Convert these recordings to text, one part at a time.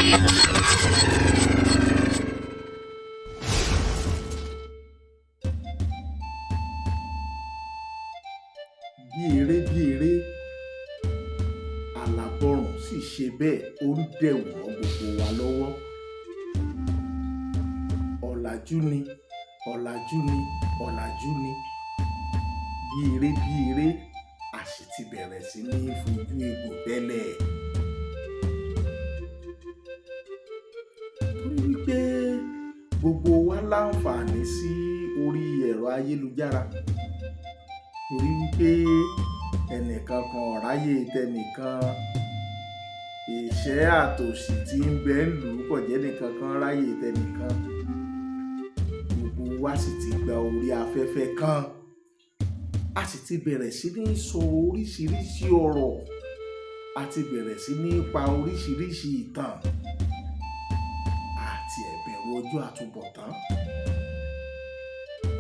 bí eré àlàbọ̀rùn sì ṣe bẹ́ẹ̀ ó ń dẹ̀wù mọ́ gbogbo wa lọ́wọ́. ọ̀làjú ni ọ̀làjú ni ọ̀làjú ni bí eré a sì ti bẹ̀rẹ̀ sí ní fojú egbò tẹ́lẹ̀. torí wípé gbogbo wa láǹfààní sí orí ẹ̀rọ ayélujára, torí wípé ẹnìkan kan ọ̀ráyè tẹnìkan, ìṣẹ́ àtòṣì tí ń bẹ ń lù ú kò jẹ́ nìkan kan ráyè tẹnìkan, gbogbo wa sì ti gba orí afẹ́fẹ́ kan, a sì ti bẹ̀rẹ̀ sí ní sọ oríṣiríṣi ọ̀rọ̀, a ti bẹ̀rẹ̀ sí ní pa oríṣiríṣi ìtàn àti ẹ̀bẹ̀rù ọjọ́ àtúbọ̀tán.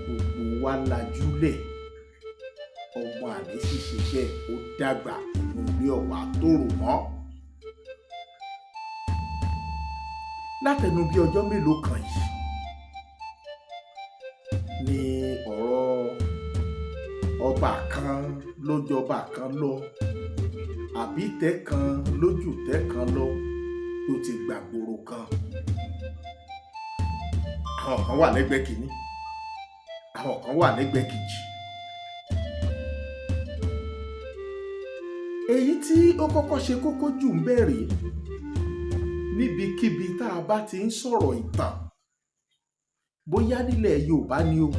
gbogbo wa lajúlẹ̀, ọmọ àlè ṣiṣẹ́ bẹ́ẹ̀ ó dàgbà inú ilé ọ̀wá tòrò mọ́. látẹnu bí ọjọ́ mélòó kan yìí ni ọ̀rọ̀ ọba kan lójọba kan lọ, àbí tẹ́ kan lójú tẹ́ kan lọ tó ti gbàgbóró kan. àwọn kan wà lẹ́gbẹ̀ẹ́ kìíní, àwọn kan wà lẹ́gbẹ̀ẹ́ kejì. èyí tí ó kọ́kọ́ ṣe kókó jù ń bẹ̀rẹ̀ níbikíbi tá a bá ti ń sọ̀rọ̀ ìtàn, bóyá nílẹ̀ Yorùbá ni o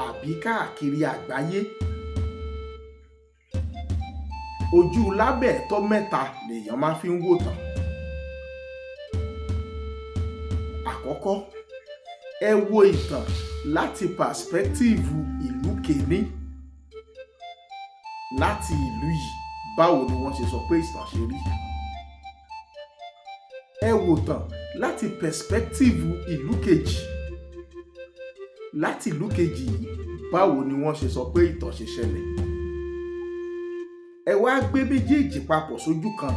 àbí káàkiri àgbáyé, ojú lábẹ́ẹ̀tọ́ mẹ́ta lèèyàn máa fi ń wò tán. àkọ́kọ́, ẹ wo ìtàn láti pàspẹ́tíìfù ìlú kìíní. láti ìlú yìí, báwo ni wọ́n ṣe sọ pé ìtàn ṣe rí? ẹ wò tán láti pẹ̀spẹ́tíìfù ìlú kejì. láti ìlú kejì yìí, báwo ni wọ́n ṣe sọ pé ìtàn ṣe ṣẹlẹ̀? ẹ wá gbé méjèèjì papọ̀ sójú kan,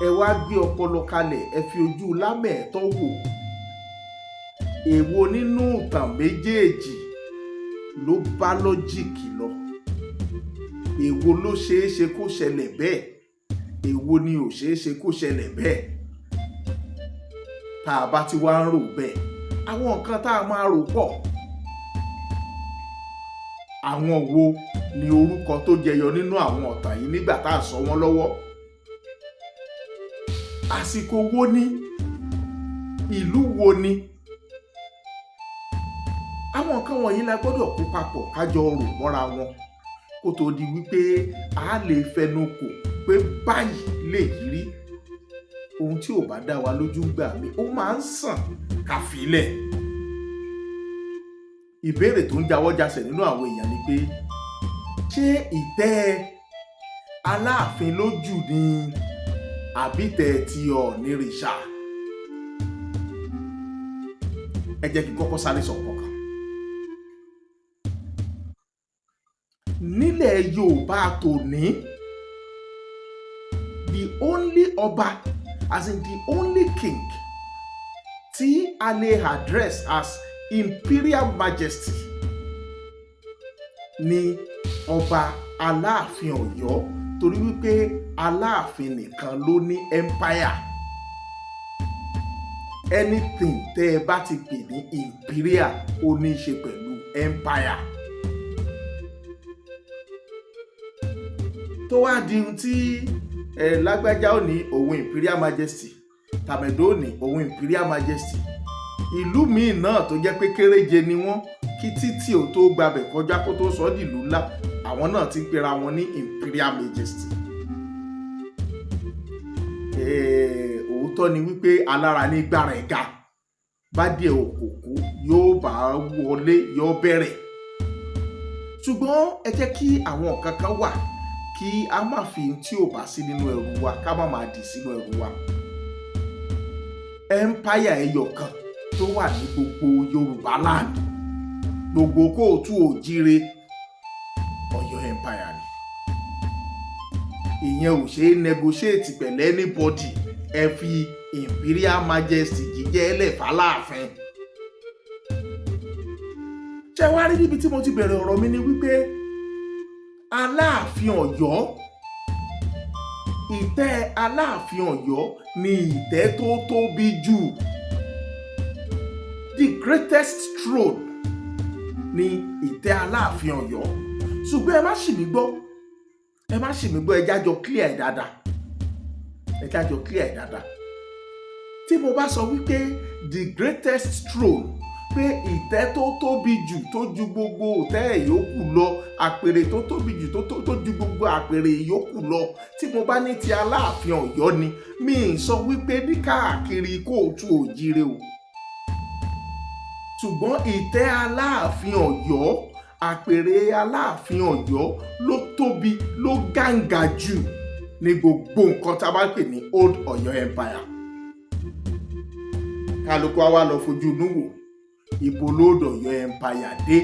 ẹ wá gbé ọpọlọ kalẹ̀, ẹ fi ojú lámẹ̀ẹ́tọ́ wò. èwo nínú ìtàn méjèèjì ló bá lọ́jìkì lọ? èwo ló ṣeé ṣe kó ṣẹlẹ̀ bẹ́ẹ̀? èwo ni ò ṣeé ṣe kó ṣẹlẹ̀ bẹ́ẹ̀? tá a bá ti wá ń rò bẹ́ẹ̀, àwọn nǹkan tá a máa rò pọ̀. àwọn wo ni orúkọ tó jẹyọ nínú àwọn ọ̀tàn yìí nígbà tá a sọ wọ́n lọ́wọ́? àsìkò wo ni? ìlú wo ni? àwọn nǹkan wọ̀nyí la gbọ́dọ̀ kó papọ̀ kájọ rò mọ́ra wọn kó tó di wípé a lè fẹnu kò pé báyìí lè yí rí. ohun tí ò bá dá wa lójú gbà mí ó máa ń sàn ká filẹ̀. ìbéèrè tó ń jáwọ́jásẹ̀ nínú àwọn èèyàn ni pé ṣé ìtẹ́ Aláàfin lójú ni àbí tẹ́ ti Ọ̀ọ̀nìrìṣà? ẹ jẹ́ kí n kọ́kọ́ sáré sọ kankan. nílẹ̀ Yorùbá tòní, the only ọba, as in the only king tí a lè address as Imperial Majesty ni ọba Aláàfin Ọ̀yọ́, torí wípé Aláàfin nìkan ló ní empire. anything tẹ́ ẹ bá ti pè ní imperial ó ní í ṣe pẹ̀lú empire. tó wá di ohun tí lágbájá ò ní òun Imperial Majesty, tàmẹ̀dó ò ní òun Imperial Majesty. ìlú míì náà tó jẹ́ pé kéréje ni wọ́n, kí títí ò tó gbabẹ̀ kọjá kó tó sọ ọ́ dìlú ńlá, àwọn náà ti pera wọn ní Imperial Majesty. òótọ́ ni wípé alára ní gbára ẹ̀ga, bá díẹ̀ òkòkò yóò bá wọlé yóò bẹ̀rẹ̀. ṣùgbọ́n ẹ jẹ́ kí àwọn nǹkan kan wà kí a má fi tí ò bá sí nínú ẹrù wa ká má máa dì sínú ẹrù wa. empire ẹyọ kan tó wà ní gbogbo Yorùbá land, gbogbo kóòtù òjíire, Ọ̀yọ́ empire ni. ìyẹn ò ṣe é negotiate pẹ̀lú anybody ẹ fi Imperial Majesty jíjẹ́ ẹlẹ́fà Aláàfin. ṣé wá rí níbi tí mo ti bẹ̀rẹ̀ ọ̀rọ̀ mi ni wípé Aláàfin Ọ̀yọ́, ìtẹ́ Aláàfin Ọ̀yọ́ ni ìtẹ́ tó tóbi jù, the greatest throne ni ìtẹ́ Aláàfin Ọ̀yọ́. ṣùgbọ́n ẹ má ṣì mí gbọ́, ẹ jájọ clear ẹ̀ dáadáa, tí mo bá sọ wípé the greatest throne, pé ìtẹ́ tó tóbi jù tó ju gbogbo ìtẹ́ ìyókù lọ, àpèrè tó tóbi jù tó ju gbogbo àpèrè ìyókù lọ, tí mo bá ní ti Aláàfin Ọ̀yọ́ ni, mi ì sọ wípé ní káàkiri kóòtù òjíire o. ṣùgbọ́n ìtẹ́ Aláàfin Ọ̀yọ́, àpèrè Aláàfin Ọ̀yọ́ ló tóbi, ló gàǹgà jù ní gbogbo nǹkan tá a bá pè ní Old Ọ̀yọ́ Empire. kálukú wa lọ fojú inú wò, ibo ló Old Ọ̀yọ́ Empire dé,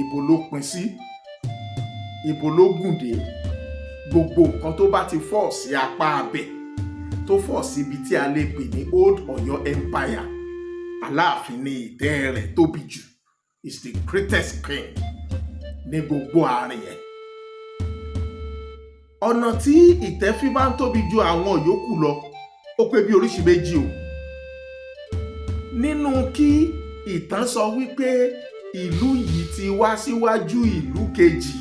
ibo ló pin sí, ibo ló gùn dé. gbogbo nǹkan tó bá ti fọ́ sí apá abẹ, tó fọ́ sí ibi tí a lè pè ní Old Ọ̀yọ́ Empire, Aláàfin ní ìtẹ́ rẹ̀ tóbi jù, is the greatest king ní gbogbo àárín yẹn. ọ̀nà tí ìtẹ́ fi máa ń tóbi ju àwọn yòókù lọ ó pé bí oríṣi méjì o. nínú kí ìtàn sọ wípé ìlú yìí ti wá síwájú ìlú kejì,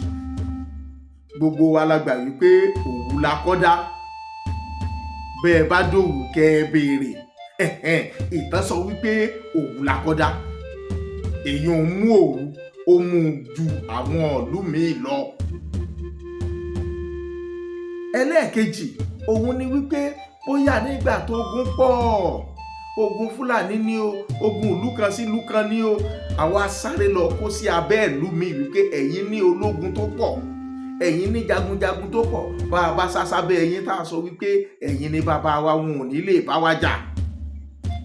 gbogbo wa la gbà wípé Òwu la kọ́ dá. bẹ́ẹ̀ bá dòwú kẹ́ ẹ béèrè, ìtàn sọ wípé Òwu la kọ́ dá. èyí ò mú Òwu, ó mú ju àwọn ìlú míì lọ. ẹlẹ́ẹ̀kejì òun ni wípé bóyá nígbà tó ogun pọ̀, ogun Fúlàní ni o, ogun ìlú kan sí ìlú kan ni o, àwa sáré lọ kó sí abẹ́ ìlú mi wípé ẹ̀yin ní ológun tó pọ̀, ẹ̀yin ní jagunjagun tó pọ̀, bá a bá sásábẹ́ ẹ̀yin tá a sọ wípé ẹ̀yin ní bàbá wa, wọn ò ní lè bá wa jà.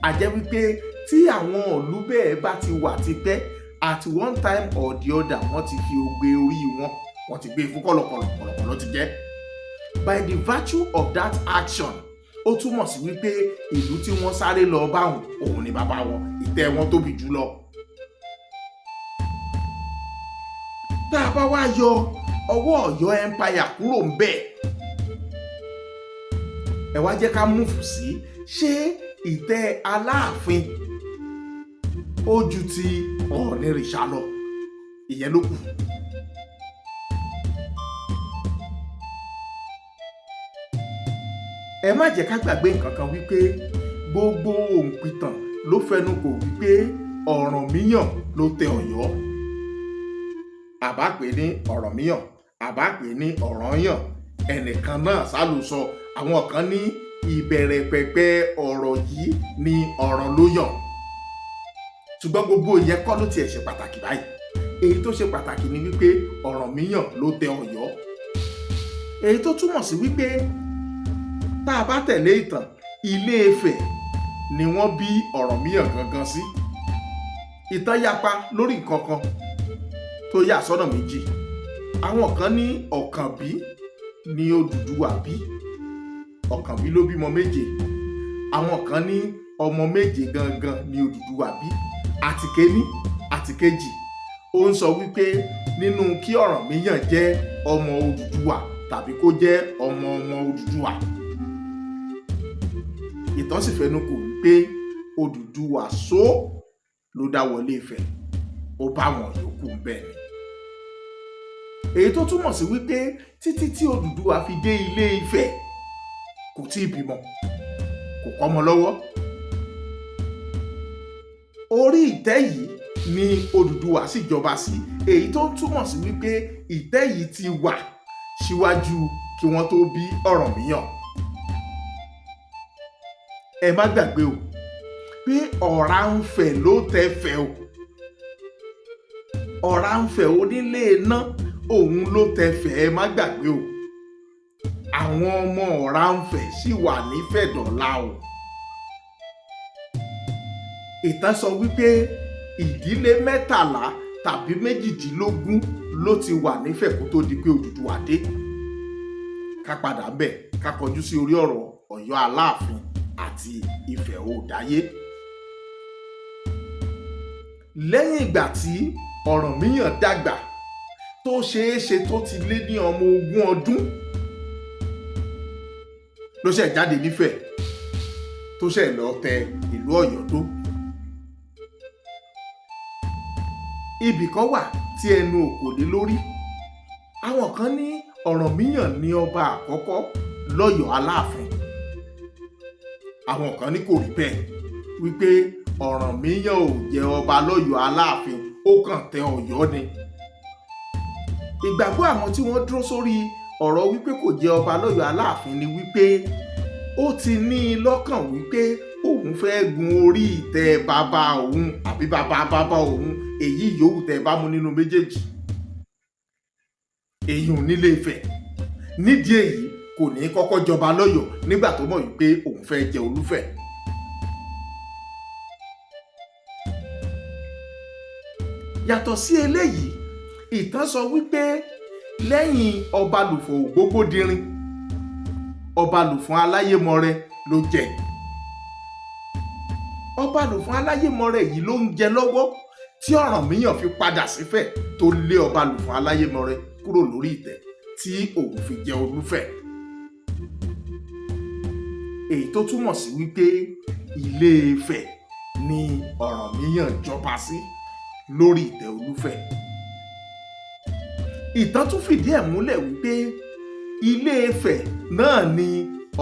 a jẹ́ wípé tí àwọn ìlú bẹ́ẹ̀ bá ti wà tipẹ́, at one time or the other wọ́n ti fi ogbe orí wọ́n ti gbé fún kọ̀lọ̀kọ̀lọ̀ ti jẹ́. By the virtue of that action, ó túmọ̀ sí wípé ìlú tí wọ́n sáré lọ bá òun ni bàbá wọn, ìtẹ́ wọn tóbi jù lọ. tá a bá wá yọ ọwọ́ Ọ̀yọ́ Empire kúrò ń bẹ̀, ẹ wá jẹ́ ká múfù sí ṣé ìtẹ́ Aláàfin ó ju ti Ọ̀ọ̀nìrìṣà lọ, ìyẹn ló kù. ẹ má jẹ́ ká gbàgbé nǹkan kan wípé gbogbo òǹpìtàn ló fẹnu kò wípé Ọ̀rànmíyàn ló tẹ Ọ̀yọ́. àbá pè ní Ọ̀rànmíyàn, àbá pè ní Ọ̀rànyàn, ẹnìkan náà sálùsọ. àwọn kan ní ìbẹ̀rẹ̀ pẹ̀pẹ̀ ọ̀rọ̀ yìí ní Ọ̀ràn ló yàn. ṣùgbọ́n gbogbo ìyẹn kọ́ ló tiẹ̀ ṣe pàtàkì báyìí. èyí tó ṣe pàtàkì ni wípé Ọ̀rànmíyàn ló tẹ Ọ̀yọ́. èyí tó túmọ̀ sí wípé tá a bá tẹ̀lé ìtàn, Ilé Ifẹ̀ ni wọ́n bí Ọ̀rànmíyàn gangan sí. ìtàn yapa lórí nǹkan kan tó yà sọ́nà méjì. àwọn kan ní Ọ̀kànbí ni Odùduwà bí, Ọ̀kànbí ló bímọ méje. àwọn kan ní ọmọ méje gangan ni Odùduwà bí. àtìkéní àtìkejì ó ń sọ wípé nínú kí Ọ̀rànmíyàn jẹ́ ọmọ Odùduwà tàbí kó jẹ́ ọmọ Odùduwà. ìtàn sì fẹnu kò wípé Odùduwà só ló dá wọlé Ifẹ̀, ó bá wọn yòókù bẹ́ẹ̀ ni. èyí tó túmọ̀ sí wípé títí tí Odùduwà fi dé Ilé Ifẹ̀ kò tí ì bímọ, kò kọ́mọ lọ́wọ́. orí ìtẹ́ yìí ni Odùduwà sì jọba sí, èyí tó túmọ̀ sí wípé ìtẹ́ yìí ti wà síwájú kí wọ́n tó bí Ọ̀rànmíyàn. ẹ má gbàgbé o pé Ọ̀rànfẹ̀ ló tẹ Fẹ̀ o. Ọ̀rànfẹ̀ onílé iná òun ló tẹ Fẹ̀, ẹ má gbàgbé o. àwọn ọmọ Ọ̀rànfẹ̀ sì wà ní Fẹ̀dọ̀lá o. ìtàn sọ wípé ìdílé 13 tàbí 18 ló ti wà nífẹ̀ kó tó di pé Odùduwà dé. ká padà bẹ̀ ká kọjú sí orí ọ̀rọ̀ Ọ̀yọ́ Aláàfin àti Ifẹ̀ Oòdáyé. Lẹ́yìn ìgbà tí Ọ̀rànmíyàn dàgbà tó ṣeéṣe tó ti lé ní ọmọ 20 ọdún ló ṣẹ̀ jáde nífẹ̀ tó ṣẹ̀ lọ tẹ ìlú Ọ̀yọ́ dó. Ibì kan wà tí ẹnu kò lé lórí. Àwọn kan ní Ọ̀rànmíyàn ní ọba àkọ́kọ́ lọ́yọ́ Aláàfin. Àwọn kan ní kò rí bẹ́ẹ̀, wípé Ọ̀rànmíyàn ò jẹ ọba lọ́yọ́ Aláàfin, ó kàn tẹ Ọ̀yọ́ ni. Ìgbàgbọ́ àwọn tí wọ́n dúró sórí ọ̀rọ̀ wípé kò jẹ ọba lọ́yọ́ Aláàfin ni wípé ó ti ní i lọ́kàn wípé òun fẹ́ gun orí ìtẹ́ bàbá òun àbí bàbá òun, èyí yòówù tẹ́ bá mú nínú méjèèjì, èyí ò nílé Ifẹ̀. Nídìí èyí kò ní kọ́kọ́ jọba lọ́yọ́ nígbà tó mọ̀ wípé òun fẹ́ jẹ Olúfẹ̀. Yàtọ̀ sí eléyìí, ìtàn sọ wípé lẹ́yìn ọba Lùfọ̀ Ògbógbódirin, ọba Lùfọ̀n Aláyémọrẹ ló jẹ. Ọba Lùfọ̀n Aláyémọrẹ yìí ló ń jẹ lọ́wọ́ tí Ọ̀rànmíyàn fi padà sífẹ̀ tó lé ọba Lùfọ̀n Aláyémọrẹ kúrò lórí ìtẹ́ tí òun fi jẹ Olúfẹ̀. Èyí tó túmọ̀ sí wípé Ilé Ifẹ̀ ni Ọ̀rànmíyàn jọba sí lórí ìtẹ́ Olúfẹ̀. Ìtàn tún fìdí ẹ̀ múlẹ̀ wípé Ilé Ifẹ̀ náà ni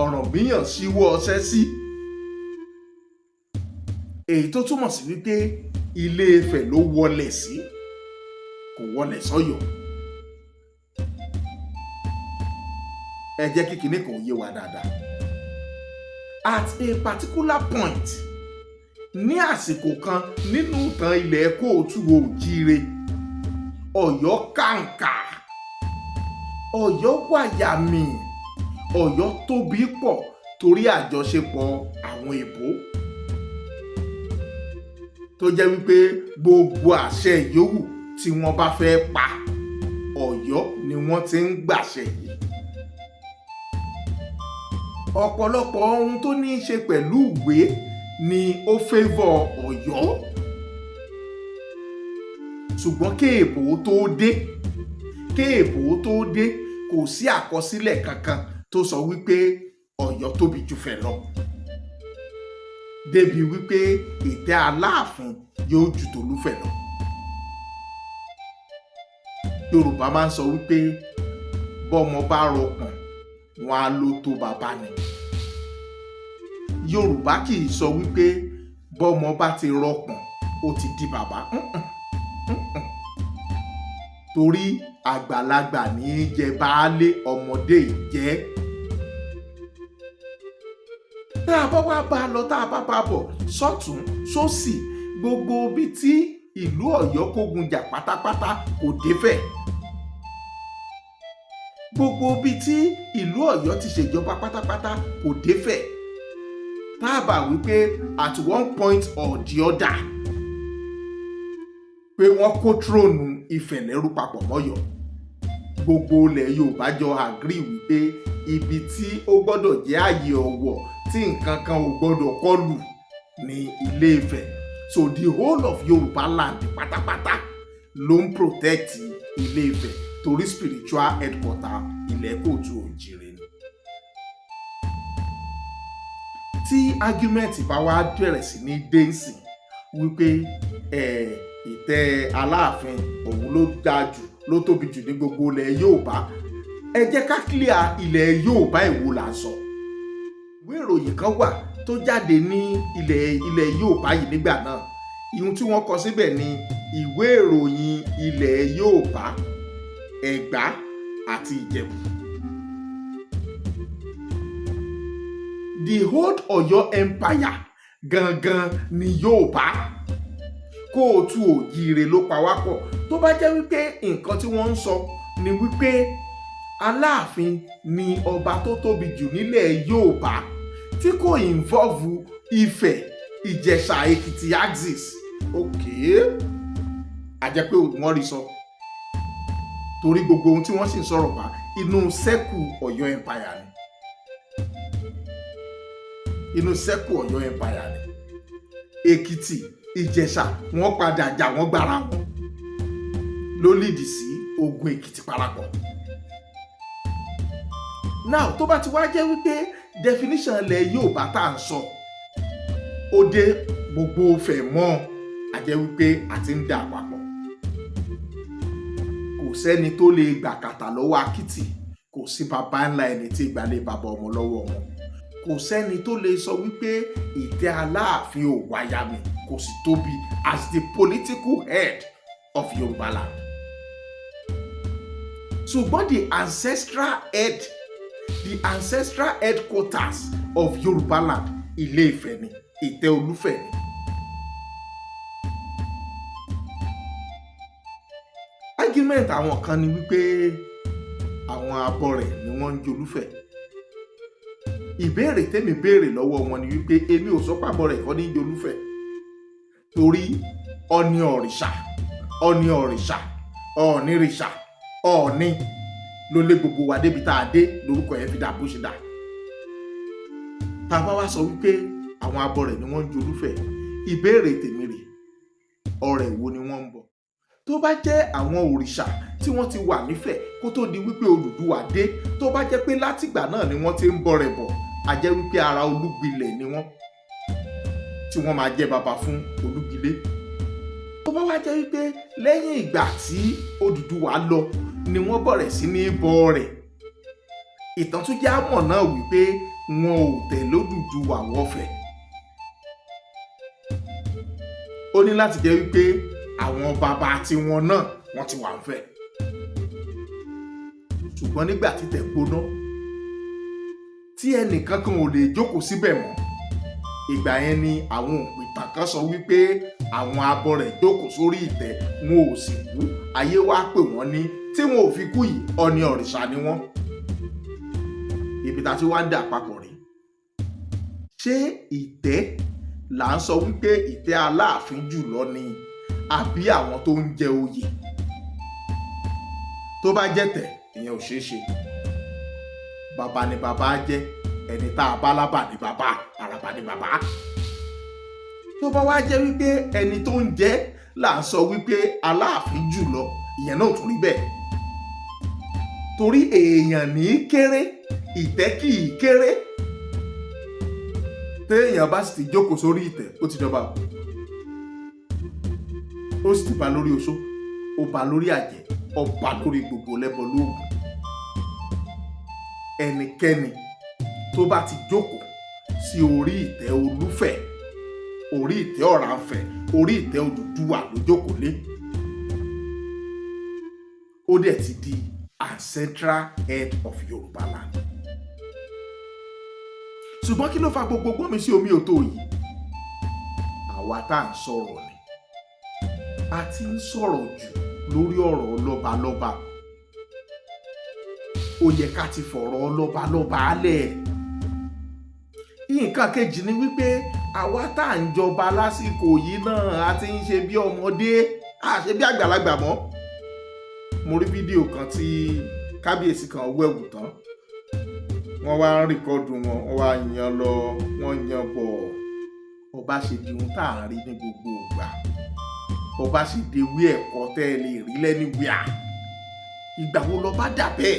Ọ̀rànmíyàn ṣíwọ́ ọṣẹ́ sí. Èyí tó túmọ̀ sí wípé Ilé Ifẹ̀ ló wọlẹ̀ sí, kò wọlẹ̀ sọ́yọ́. Ẹ jẹ́ kí kinní kan yé wa dáadáa. At a particular point, ní àsìkò kan nínú ìtàn ilẹ̀ Kóòtù Òjíire, Ọ̀yọ́ kàǹkà, Ọ̀yọ́ wàyàmì, Ọ̀yọ́ tóbi pọ̀ torí àjọṣepọ̀ àwọn èbó tó jẹ́ wípé gbogbo àṣẹ yòówù tí wọ́n bá fẹ́ pa, Ọ̀yọ́ ni wọ́n ti ń gbàṣẹ yìí. Ọ̀pọ̀lọpọ̀ ohun tó ní í ṣe pẹ̀lú ìwé ni ó fẹ́vọ̀ Ọ̀yọ́. Ṣùgbọ́n kéèbó tó dé kò sí àkọsílẹ̀ kankan tó sọ wípé Ọ̀yọ́ tóbi jù Ifẹ̀ lọ, débi wípé ìtẹ́ Aláàfin yóò jù t'Olúfẹ̀ lọ. Yorùbá máa ń sọ wípé bọ́mọ bá rọpọ̀n wọn á ló tó bàbá ni. Yorùbá kì í sọ wípé bọ́mọ bá ti rọpọ̀n ó ti di bàbá. Torí àgbàlagbà ní í jẹ baálé, ọmọdé jẹ́. Tá a bá wá bá a lọ, tá a bá bá a bọ̀ sọ́tún sósì, gbogbo ibi tí ìlú Ọ̀yọ́ kógun jà pátápátá kò défẹ̀. Gbogbo ibi tí ìlú Ọ̀yọ́ ti ṣèjọba pátápátá kò défẹ̀. Tá a bá wípé at one point or the other pé wọ́n kó tróònù Ifẹ̀ lẹ́rú papọ̀ mọ́yọ́. Gbogbo ilẹ̀ Yorùbá jọ agree wípé ibi tí ó gbọ́dọ̀ jẹ́ ààyè ọ̀wọ̀ tí nǹkan kan ò gbọ́dọ̀ kọlù ní Ilé Ifẹ̀. So the whole of Yorùbá land pátápátá ló ń protect Ilé Ifẹ̀ torí spiritual headquarter ilẹ̀ Kóòtù Òjíire ni. Tí argument bá wá bẹ̀rẹ̀ sí ní dẹ́nsìn wípé ìtẹ́ Aláàfin òun ló dáa jù, ló tóbi jù ní gbogbo ilẹ̀ Yorùbá, ẹ jẹ́ ká clear ilẹ̀ Yorùbá èwo là ń sọ. Ìwé ìròyìn kan wà tó jáde ní ilẹ̀ Yorùbá yìí nígbà náà. Ihun tí wọ́n kọ síbẹ̀ ni ìwé ìròyìn ilẹ̀ Yorùbá, Ẹ̀gbá àti Ìjẹ̀bú. The whole Ọ̀yọ́ empire gangan ni Yorùbá. Kóòtù Òjíire ló pa wá pọ̀. Tó bá jẹ́ wípé nǹkan tí wọ́n ń sọ ni wípé Aláàfin ni ọba tó tóbi jù nílẹ̀ Yorùbá tí kò involve Ifẹ̀, Ìjẹ̀ṣà, Èkìtì axis, a jẹ́ pé wọ́n rí sọ. Torí gbogbo ohun tí wọ́n sì ń sọ̀rọ̀ bá inú sẹ́kù Ọ̀yọ́ empire ni. inú sẹ́kù Ọ̀yọ́ empire ni. Èkìtì, Ìjẹ̀ṣà wọ́n padà jà wọ́n gbára wọn ló lìdí sí ogun Èkìtì parapọ̀. Now tó bá ti wá jẹ́ wípé definition ilẹ̀ Yorùbá tá à ń sọ ó dé gbogbo fẹ̀ mọ́ a jẹ́ wípé a ti ń dà papọ̀. Kò sẹ́ni tó lè gbà kàtà lọ́wọ́ akítì, kò sí bàbá ńlá ẹni tí ìgbàlẹ̀ bàbá ọmọ lọ́wọ́ wọn. Kò sẹ́ni tó lè sọ wípé ìtẹ́ Aláàfin ò wáyà mi kò sì tóbi as the political head of Yorùbá land. Ṣùgbọ́n the ancestral headquarters of Yorùbá land Ilé Ifẹ̀ ni, Ìtẹ́ Olúfẹ̀ ni. Argument àwọn kan ni wípé àwọn abọrẹ̀ ni wọ́n ń jolúfẹ̀. Ìbéèrè tèmi béèrè lọ́wọ́ wọn ni wípé èmi ò sọ pé abọrẹ̀ kọ́ ní jolúfẹ̀, torí Ọ̀ọ̀ni òrìṣà Ọ̀ọ̀nìrìṣà Ọ̀ọ̀ni ló lé gbogbo wa débi tá a dé lórúkọ yẹn fi dà bó ṣe dà. Tá a bá wá sọ wípé àwọn abọrẹ̀ ni wọ́n ń jolúfẹ̀, ìbéèrè tèmi rè ọrẹ̀ wo ni wọ́n ń bọ? Tó bá jẹ́ àwọn òrìṣà tí wọ́n ti wà nífẹ̀ kó tó di wípé Odùduwà dé, tó bá jẹ́ pé látìgbà náà ni wọ́n ti ń bọrẹ̀ bọ̀, a jẹ́ wípé ara Olúgbilẹ̀ ni wọ́n tí wọ́n máa jẹ́ baba fún Olúgbilé. Tó bá wá jẹ́ wípé lẹ́yìn ìgbà tí Odùduwà lọ ni wọ́n bọ̀rẹ̀ sí ní bọ rẹ̀, ìtàn tún jẹ́ àmọ̀ náà wípé wọn ò tẹ̀lé Odùduwà wọ́fẹ̀. Ó ní láti jẹ́ wípé àwọn bàbá tiwọn náà wọ́n ti wà ń fẹ̀. Ṣùgbọ́n nígbà tí tẹ̀ gbóná tí ẹnìkan kan ò lè jókòó síbẹ̀ mọ́, ìgbà yẹn ni àwọn òpìtàn kan sọ wípé àwọn abọrẹ̀ jókòó sórí ìtẹ́ wọn ò sì kú, ayé wá pè wọ́n ní tí wọn ò fi kú yìí Ọ̀ọ̀ni òrìṣà ni wọ́n. Ibi tá a ti wá ń dà papọ̀ rí. Ṣé ìtẹ́ là ń sọ wípé ìtẹ́ Aláàfin jùlọ ni àbí àwọn tó ń jẹ oyè? Tó bá jẹ́ tẹ̀ ìyẹn ò ṣeé ṣe. Bàbá ni bàbá jẹ́, ẹni tá a bá lábà ni bàbá, àràbà ni bàbá. Tó bá wá jẹ́ wípé ẹni tó ń jẹ là ń sọ wípé Aláàfin jùlọ, ìyẹn náà tún rí bẹ́ẹ̀. Torí èèyàn ní kéré, ìtẹ́ kì í kéré. Téèyàn bá sì ti jókòó sórí ìtẹ́ ó ti jọba, ó sì ti bá lórí oṣó, ó bá lórí àjẹ́, ó bá lórí gbogbo lẹ́bọ lóògùn. Ẹnikẹ́ni tó bá ti jókòó sí orí ìtẹ́ Olúfẹ̀, orí ìtẹ́ Ọ̀rànfẹ̀, orí ìtẹ́ Odùduwà ló jókòó lé. Ó dẹ̀ ti di ancestral head of Yorùbá land. Ṣùgbọ́n kí ló fa gbogbo gbọ́n mi sí omi òtó yìí? Àwa tá à ń sọ̀rọ̀ ni. A ti ń sọ̀rọ̀ jù lórí ọ̀rọ̀ lọ́balọ́ba. Ó yẹ ká ti fọ̀rọ̀ lọ́balọ́ba lẹ̀. Nǹkan kejì ni wípé àwa tá à ń jọba lásìkò yìí náà a ti ń ṣe bí ọmọdé, a ṣe bí àgbàlagbà mọ́. Mo rí fídíò kan tí kábíyèsí kan wẹ̀wù tán, wọ́n wá ń rìkọ́dù wọn, wọ́n wá yan lọ, wọ́n yan bọ̀. Ọba ṣe di ohun tá à ń rí ní gbogbo ìgbà. Ọba ṣe di ewé ẹ̀kọ́ tẹ́ ẹ lè rí lẹ́níwíà. Ìgbà wo lọba dà bẹ́ẹ̀?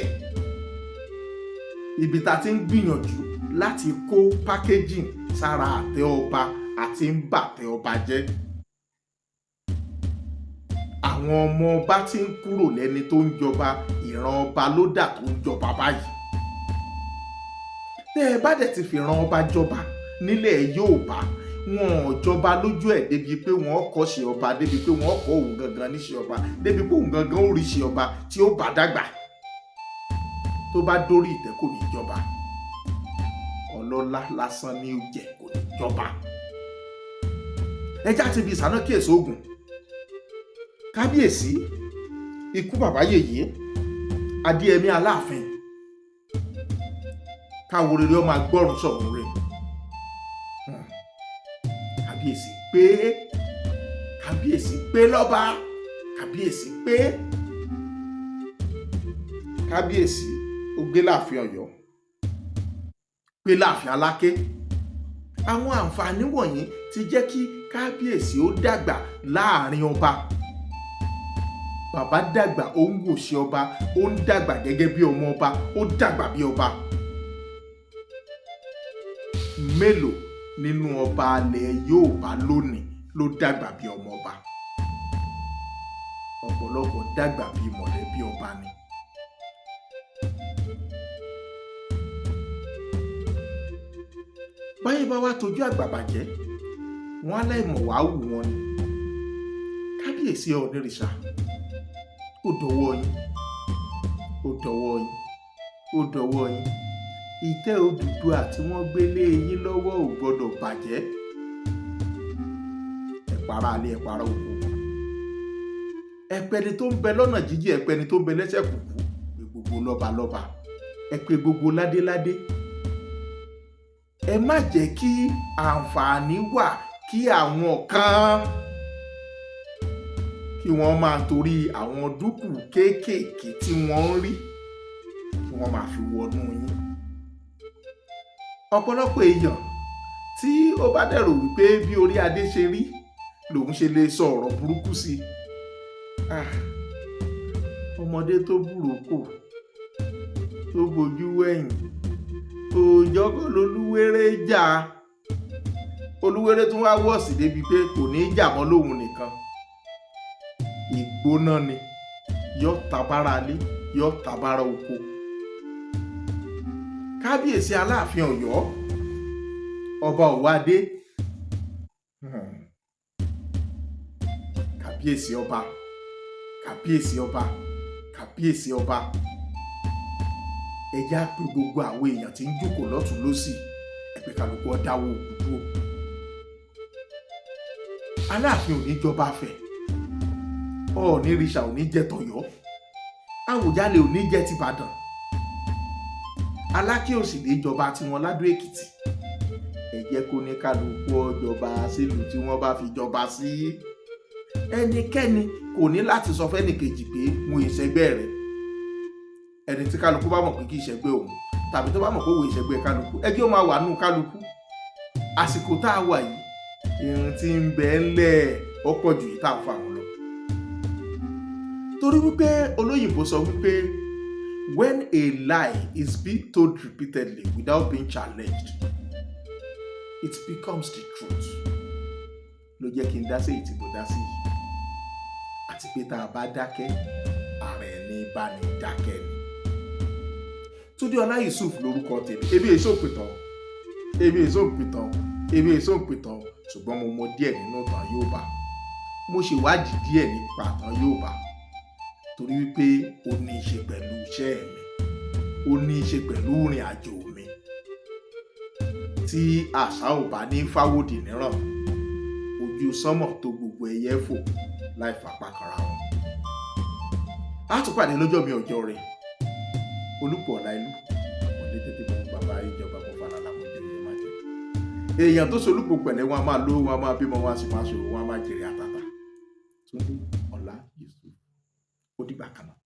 Ibi tá ti ń gbìyànjú láti kó packaging sára àtẹ ọba àti ń bàtẹ ọba jẹ́. Àwọn ọmọ ọba ti ń kúrò lẹ́ni tó ń jọba, ìran ọba ló dà tó ń jọba báyìí. Tẹ́ ẹ bá dẹ̀ ti fi ìran ọba jọba nílẹ̀ Yorùbá, wọn ò jọba lójú ẹ̀ débi pé wọ́n kọ́ ṣe ọba, débi pé wọ́n kọ́ òun gangan níṣẹ́ ọba, débi pé òun gangan ó rí ṣe ọba tí ó bá dàgbà. Tó bá dórí ìtẹ́ kò ní jọba. Ọlọ́lá lásán ni ó jẹ, kò ní jọba. Ẹjá ti fi ìsáná kíyèsí ogun. Kábíyèsí ikú bàbá yèyé Adéyẹmí Aláàfin, káwo rere ọmọ agbọ́rùn sọ̀rọ̀ rẹ̀. Kábíyèsí pé lọ́ba, kábíyèsí pé kábíyèsí ó gbé láàfin Ọ̀yọ́, pé láàfin Aláké, àwọn àǹfààní wọ̀nyí ti jẹ́ kí kábíyèsí ó dàgbà láàrin ọba. Bàbá dàgbà ó ń wòṣe ọba, ó ń dàgbà gẹ́gẹ́ bí ọmọ ọba, ó dàgbà bí ọba. Mélòó nínú ọba alẹ̀ Yorùbá lónìí ló dàgbà bí ọmọ ọba? Ọ̀pọ̀lọpọ̀ dàgbà bí mọ̀lẹ́bí ọba ni. Báyìí bá wá tójú àgbà bàjẹ́, wọn aláìmọ̀ wá wù wọn ni. Kábíyèsí Ọ̀nìrìṣà, ó dọwọ́ yín, ó dọwọ́ yín, ó dọwọ́ yín. Ìtẹ́ Odùduwà tí wọ́n gbé lé yín lọ́wọ́ ò gbọ́dọ̀ bàjẹ́. Ẹ̀pàrà alẹ́ ẹ̀pàrà oko. Ẹ̀pẹ̀ni tó ń bẹ lọ́nà jíjìn, ẹ̀pẹ̀ni tó ń bẹ lẹ́sẹ̀ kùkú, pé gbogbo lọ́balọ́ba, ẹ pé gbogbo ládéládé. Ẹ má jẹ́ kí àǹfààní wà kí àwọn kan kí wọ́n máa torí àwọn dúkù kéékèèké tí wọ́n ń rí kí wọ́n máa fi wọnú yín. Ọ̀pọ̀lọpọ̀ èèyàn tí ó bá dẹ̀rò wípé bí orí adé ṣe rí lòun ṣe lè sọ ọ̀rọ̀ burúkú sí ọmọdé tó búròkò tó bojú wẹ̀yìn òòjọ́kọ̀ lolúwéré jà. Olúwéré tún wá wọ̀sì débi pé kò ní í jà mọ́ lóhun nìkan, ìgbóná ni, yóò tabára lé, yóò tabára oko. Kábíyèsí Aláàfin Ọ̀yọ́ ọba Òwádé, kábíyèsí ọba, kábíyèsí ọba, kábíyèsí ọba. Ẹ já pé gbogbo àwọn èèyàn tí ń jókòó lọ́tùn lósì, ẹ pé kálukú ó dáwọ́ òkú dúró. Aláàfin ò ní jọba fẹ̀, Ọ̀nìrìṣà ò ní jẹ́ tọ̀yọ́, Àwùjalẹ̀ ò ní jẹ́ tìbàdàn, Aláké ò sì ní jọba tiwọn ládó Èkìtì. Ẹ jẹ́ kó ní kálukú ó jọba sílùú tí wọ́n bá fi jọba sí. Ẹnikẹ́ni kò ní láti sọ fẹ́nìkejì pé mo ìṣẹ́gbẹ́ rẹ̀. Ẹni tí kálukú bá mọ̀ pé kì í ṣẹgbẹ́ òun, tàbí tó bá mọ̀ pé òun ìṣẹ́gbẹ́ kálukú, ẹ jẹ́ ó máa wà nù kálukú. Àsìkò tá a wà yìí, irun tí ń bẹ ńlẹ̀ ó pọ̀ jù yìí tá a fà wọn lọ. Torí wípé olóyìnbó sọ wípé when a lie is being told repeatedly without being challenged, it becomes the truth. Ló jẹ́ kí n dá sí èyí tí mo dá sí yìí. Àti pé tá a bá dákẹ́, ara ẹni bá ní dákẹ́ ni. Túndé Ọlá Yusuf lórúkọ tèmi. Èmi èso òpìtàn, èmi èso òpìtàn, èmi èso òpìtàn, ṣùgbọ́n mo mọ díẹ̀ nínú ìtàn Yorùbá. Mo ṣèwádìí díẹ̀ nípa ìtàn Yorùbá torí wípé ó ní í ṣe pẹ̀lú iṣẹ́ mi, ó ní í ṣe pẹ̀lú ìrìn àjò mi. Tí àṣà ò bá ní fáwọ́dì níràn, ojú sánmọ̀ tó gbogbo ẹyẹ fò láì fapá kanra wọn. A tún pàdé lọ́jọ́ mi ọjọ́ rẹ̀. Olúpọ̀ ọ̀la ìlú ọ̀dẹ tètè mọ bàbá ìjọba kò fara lápò jẹ́ ìyẹn máa jẹ. Èèyàn tó solúpọ̀ pẹ̀lẹ́ wọn a máa lówó, wọn a máa bímọ, wọn a sì máa ṣòwò, wọn a máa jèrè àtàtà. Túndé Ọlá Yusuf, ó dìgbà kan náà.